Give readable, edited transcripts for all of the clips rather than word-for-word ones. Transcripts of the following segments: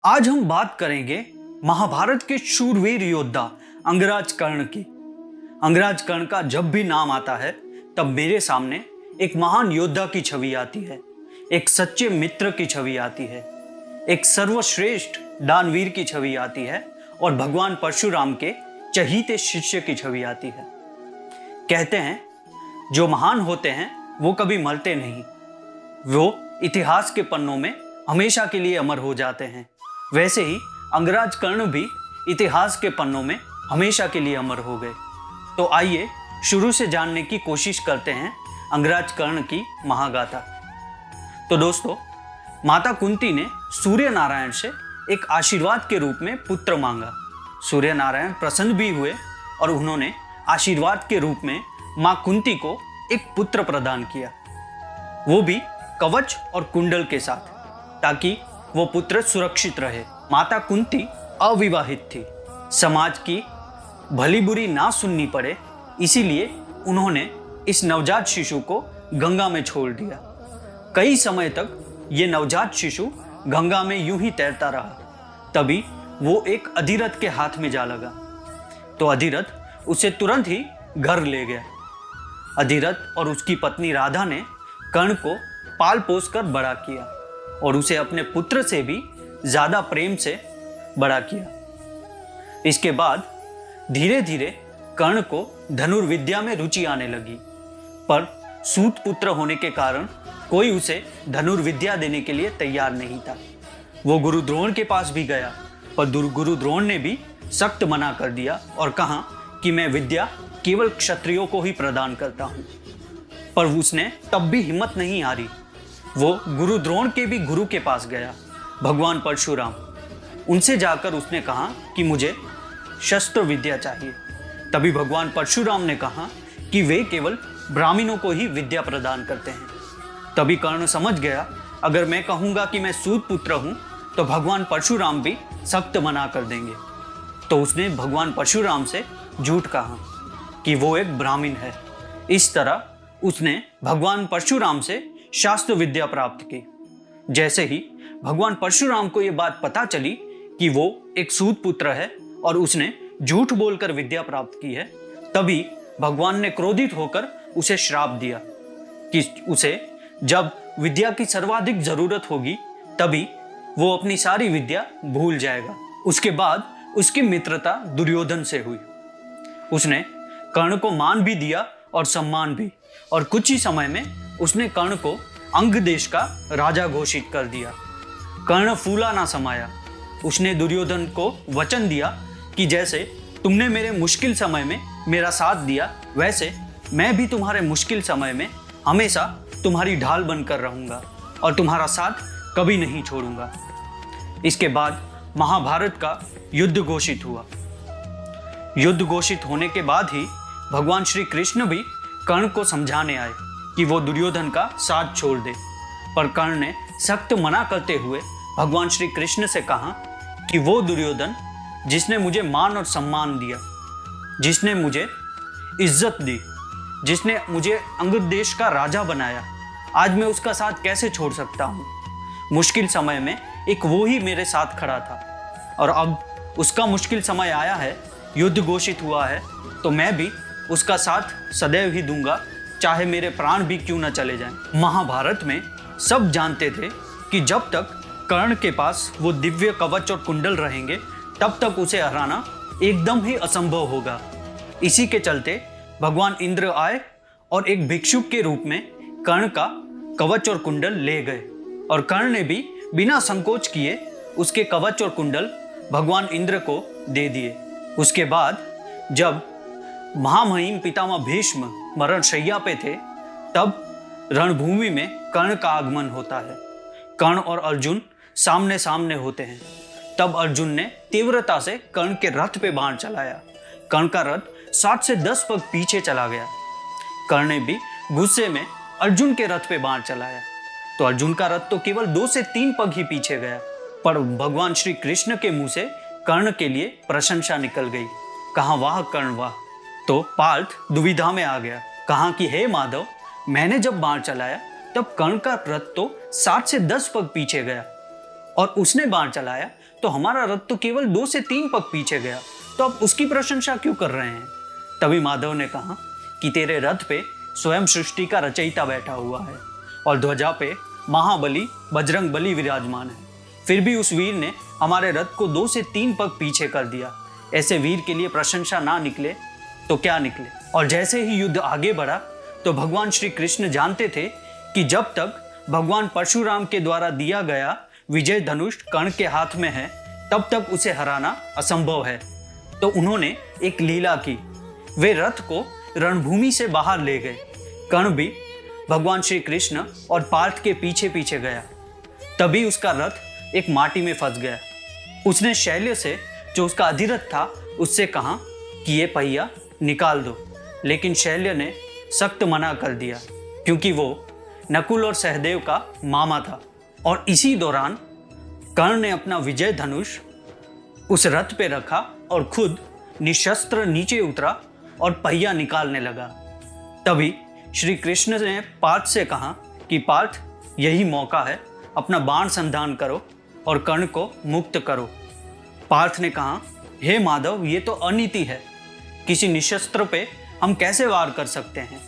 आज हम बात करेंगे महाभारत के शूरवीर योद्धा अंगराज कर्ण की। अंगराज कर्ण का जब भी नाम आता है तब मेरे सामने एक महान योद्धा की छवि आती है, एक सच्चे मित्र की छवि आती है, एक सर्वश्रेष्ठ दानवीर की छवि आती है और भगवान परशुराम के चहीते शिष्य की छवि आती है। कहते हैं जो महान होते हैं वो कभी मरते नहीं, वो इतिहास के पन्नों में हमेशा के लिए अमर हो जाते हैं। वैसे ही अंगराज कर्ण भी इतिहास के पन्नों में हमेशा के लिए अमर हो गए। तो आइए शुरू से जानने की कोशिश करते हैं अंगराज कर्ण की महागाथा। तो दोस्तों, माता कुंती ने सूर्य नारायण से एक आशीर्वाद के रूप में पुत्र मांगा। सूर्य नारायण प्रसन्न भी हुए और उन्होंने आशीर्वाद के रूप में मां कुंती को एक पुत्र प्रदान किया, वो भी कवच और कुंडल के साथ, ताकि वो पुत्र सुरक्षित रहे। माता कुंती अविवाहित थी, समाज की भली बुरी ना सुननी पड़े, इसीलिए उन्होंने इस नवजात शिशु को गंगा में छोड़ दिया। कई समय तक ये नवजात शिशु गंगा में यूं ही तैरता रहा। तभी वो एक अधिरथ के हाथ में जा लगा, तो अधिरथ उसे तुरंत ही घर ले गया। अधिरथ और उसकी पत्नी राधा ने कर्ण को पाल पोस कर बड़ा किया और उसे अपने पुत्र से भी ज्यादा प्रेम से बड़ा किया। इसके बाद धीरे धीरे कर्ण को धनुर्विद्या में रुचि आने लगी, पर सूत पुत्र होने के कारण कोई उसे धनुर्विद्या देने के लिए तैयार नहीं था। वो गुरु द्रोण के पास भी गया, पर गुरु द्रोण ने भी सख्त मना कर दिया और कहा कि मैं विद्या केवल क्षत्रियों को ही प्रदान करता हूँ। पर उसने तब भी हिम्मत नहीं हारी। वो गुरु द्रोण के भी गुरु के पास गया, भगवान परशुराम। उनसे जाकर उसने कहा कि मुझे शस्त्र विद्या चाहिए। तभी भगवान परशुराम ने कहा कि वे केवल ब्राह्मणों को ही विद्या प्रदान करते हैं। तभी कर्ण समझ गया, अगर मैं कहूँगा कि मैं सूत पुत्र हूँ तो भगवान परशुराम भी सख्त मना कर देंगे। तो उसने भगवान परशुराम से झूठ कहा कि वो एक ब्राह्मण है। इस तरह उसने भगवान परशुराम से शास्त्र विद्या प्राप्त की। जैसे ही भगवान परशुराम को यह बात पता चली कि वो एक सूत पुत्र है और उसने झूठ बोलकर विद्या प्राप्त की है, तभी भगवान ने क्रोधित होकर उसे श्राप दिया कि उसे जब विद्या की सर्वाधिक जरूरत होगी तभी वो अपनी सारी विद्या भूल जाएगा। उसके बाद उसकी मित्रता दुर्योधन से हुई। उसने कर्ण को मान भी दिया और सम्मान भी, और कुछ ही समय में उसने कर्ण को अंग देश का राजा घोषित कर दिया। कर्ण फूला ना समाया। उसने दुर्योधन को वचन दिया कि जैसे तुमने मेरे मुश्किल समय में मेरा साथ दिया, वैसे मैं भी तुम्हारे मुश्किल समय में हमेशा तुम्हारी ढाल बनकर रहूंगा और तुम्हारा साथ कभी नहीं छोड़ूंगा। इसके बाद महाभारत का युद्ध घोषित हुआ। युद्ध घोषित होने के बाद ही भगवान श्री कृष्ण भी कर्ण को समझाने आए कि वो दुर्योधन का साथ छोड़ दे, पर कर्ण ने सख्त मना करते हुए भगवान श्री कृष्ण से कहा कि वो दुर्योधन जिसने मुझे मान और सम्मान दिया, जिसने मुझे इज्जत दी, जिसने मुझे अंग देश का राजा बनाया, आज मैं उसका साथ कैसे छोड़ सकता हूँ। मुश्किल समय में एक वो ही मेरे साथ खड़ा था और अब उसका मुश्किल समय आया है, युद्ध घोषित हुआ है, तो मैं भी उसका साथ सदैव ही दूंगा, चाहे मेरे प्राण भी क्यों न चले जाएं। महाभारत में सब जानते थे कि जब तक कर्ण के पास वो दिव्य कवच और कुंडल रहेंगे तब तक उसे हराना एकदम ही असंभव होगा। इसी के चलते भगवान इंद्र आए और एक भिक्षुक के रूप में कर्ण का कवच और कुंडल ले गए, और कर्ण ने भी बिना संकोच किए उसके कवच और कुंडल भगवान इंद्र को दे दिए। उसके बाद जब महामहिम पितामह भीष्म मरण शैया पे थे, तब रणभूमि में कर्ण का आगमन होता है। कर्ण और अर्जुन सामने सामने होते हैं। तब अर्जुन ने तीव्रता से कर्ण के रथ पे बाण चलाया। कर्ण का रथ 7 से 10 पग पीछे चला गया। कर्ण ने भी गुस्से में अर्जुन के रथ पे बाण चलाया, तो अर्जुन का रथ तो केवल 2 से 3 पग ही पीछे गया। पर भगवान श्री कृष्ण के मुंह से कर्ण के लिए प्रशंसा निकल गई। कहा वाह कर्ण वाह। तो पार्थ दुविधा में आ गया, कहा कि हे माधव, मैंने जब बाण चलाया तब कर्ण का रथ तो 7 से 10 पग पीछे गया, और उसने बाण चलाया तो हमारा रथ तो केवल 2 से 3 पग पीछे गया, तो आप उसकी प्रशंसा क्यों कर रहे हैं? तभी माधव ने कहा कि तेरे रथ पे स्वयं सृष्टि का रचयिता बैठा हुआ है और ध्वजा पे महाबली बजरंग बली विराजमान है, फिर भी उस वीर ने हमारे रथ को 2 से 3 पग पीछे कर दिया। ऐसे वीर के लिए प्रशंसा ना निकले तो क्या निकले? और जैसे ही युद्ध आगे बढ़ा तो भगवान श्री कृष्ण जानते थे कि जब तक भगवान परशुराम के द्वारा दिया गया विजय धनुष कर्ण के हाथ में है तब तक उसे हराना असंभव है। तो उन्होंने एक लीला की, वे रथ को रणभूमि से बाहर ले गए। कर्ण भी भगवान श्री कृष्ण और पार्थ के पीछे पीछे गया। तभी उसका रथ एक माटी में फंस गया। उसने शैल्य से, जो उसका अधिरथ था, उससे कहा कि ये पहिया निकाल दो, लेकिन शैल्य ने सख्त मना कर दिया क्योंकि वो नकुल और सहदेव का मामा था। और इसी दौरान कर्ण ने अपना विजय धनुष उस रथ पे रखा और खुद निशस्त्र नीचे उतरा और पहिया निकालने लगा। तभी श्री कृष्ण ने पार्थ से कहा कि पार्थ, यही मौका है, अपना बाण संधान करो और कर्ण को मुक्त करो। पार्थ ने कहा, हे माधव, ये तो अनीति है, किसी निशस्त्र पे हम कैसे वार कर सकते हैं?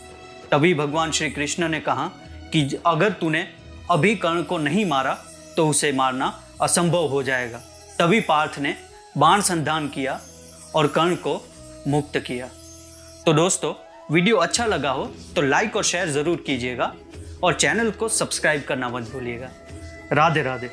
तभी भगवान श्री कृष्ण ने कहा कि अगर तूने अभी कर्ण को नहीं मारा तो उसे मारना असंभव हो जाएगा। तभी पार्थ ने बाण संधान किया और कर्ण को मुक्त किया। तो दोस्तों, वीडियो अच्छा लगा हो तो लाइक और शेयर ज़रूर कीजिएगा और चैनल को सब्सक्राइब करना मत भूलिएगा। राधे राधे।